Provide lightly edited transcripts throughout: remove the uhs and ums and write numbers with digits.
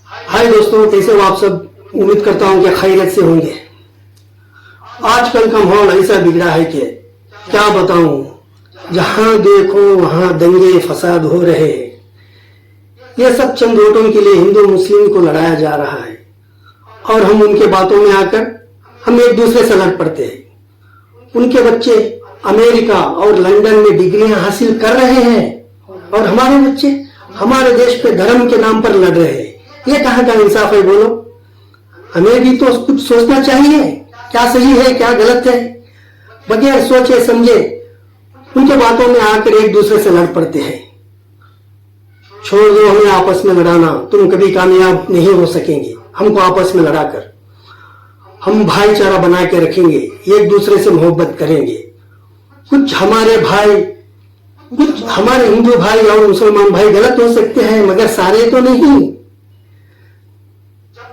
हाय दोस्तों, कैसे हो आप सब। उम्मीद करता हूं कि खैरियत से होंगे। आजकल का माहौल ऐसा बिगड़ा है कि क्या बताऊं, जहां देखो वहां दंगे फसाद हो रहे हैं। यह सब चंद वोटों के लिए हिंदू मुस्लिम को लड़ाया जा रहा है और हम उनके बातों में आकर हम एक दूसरे से लड़ पड़ते हैं। उनके बच्चे अमेरिका और लंदन में डिग्रियां हासिल कर रहे हैं और हमारे बच्चे हमारे देश पे धर्म के नाम पर लड़ रहे हैं। ये कहाँ का इंसाफ है बोलो। हमें भी तो कुछ सोचना चाहिए, क्या सही है क्या गलत है। बगैर सोचे समझे उनके बातों में आकर एक दूसरे से लड़ पड़ते हैं। छोड़ दो हमें आपस में लड़ाना, तुम कभी कामयाब नहीं हो सकेंगे। हमको आपस में लड़ाकर हम भाईचारा बना के रखेंगे, एक दूसरे से मोहब्बत करेंगे। कुछ हमारे भाई, कुछ हमारे हिंदू भाई और मुसलमान भाई गलत हो सकते हैं, मगर सारे तो नहीं।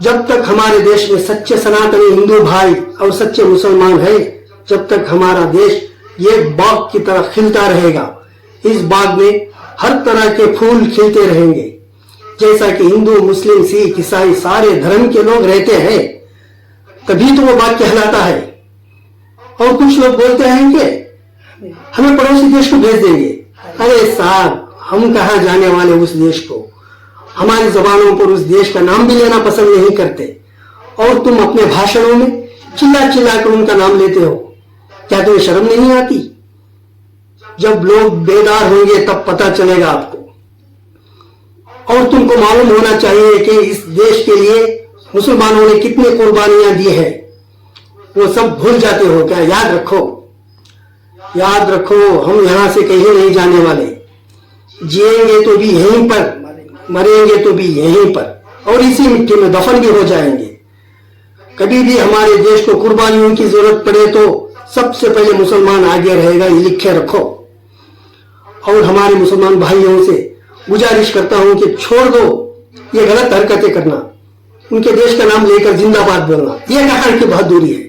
जब तक हमारे देश में सच्चे सनातनी हिंदू भाई और सच्चे मुसलमान है, जब तक हमारा देश ये बाग की तरह खिलता रहेगा। इस बाग में हर तरह के फूल खिलते रहेंगे। जैसा कि हिंदू मुस्लिम सिख ईसाई सारे धर्म के लोग रहते हैं, तभी तो वो बाग कहलाता है। और कुछ लोग बोलते हैं कि हमें पड़ोसी देश को भेज देंगे। अरे साहब, हम कहाँ जाने वाले उस देश को। हमारी जबानों पर उस देश का नाम भी लेना पसंद नहीं करते और तुम अपने भाषणों में चिल्ला चिल्ला कर उनका नाम लेते हो। क्या तुम्हें शर्म नहीं आती। जब लोग बेदार होंगे तब पता चलेगा आपको। और तुमको मालूम होना चाहिए कि इस देश के लिए मुसलमानों ने कितनी कुर्बानियां दी है। वो सब भूल जाते हो क्या। याद रखो, याद रखो, हम यहां से कहीं नहीं जाने वाले। जिएंगे तो भी यहीं पर, मरेंगे तो भी यहीं पर और इसी मिट्टी में दफन भी हो जाएंगे। कभी भी हमारे देश को कुर्बानियों की जरूरत पड़े तो सबसे पहले मुसलमान आगे रहेगा, ये लिखे रखो। और हमारे मुसलमान भाइयों से गुजारिश करता हूं कि छोड़ दो ये गलत हरकतें करना, उनके देश का नाम लेकर जिंदाबाद बोलना। ये कहां की बहादुरी है।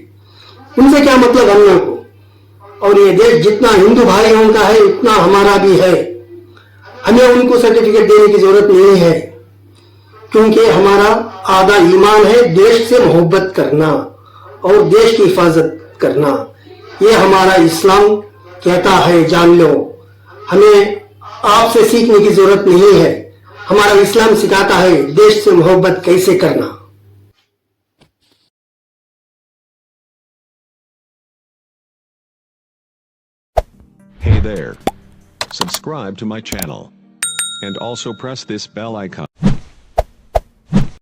उनसे क्या मतलब हमने को। और ये देश जितना हिंदू भाइयों का है उतना हमारा भी है। हमें उनको सर्टिफिकेट देने की जरूरत नहीं है, क्योंकि हमारा आधा ईमान है देश से मोहब्बत करना और देश की हिफाजत करना। ये हमारा इस्लाम कहता है, जान लो। हमें आपसे सीखने की जरूरत नहीं है। हमारा इस्लाम सिखाता है देश से मोहब्बत कैसे करना। Hey there. Subscribe to my channel. And also press this bell icon.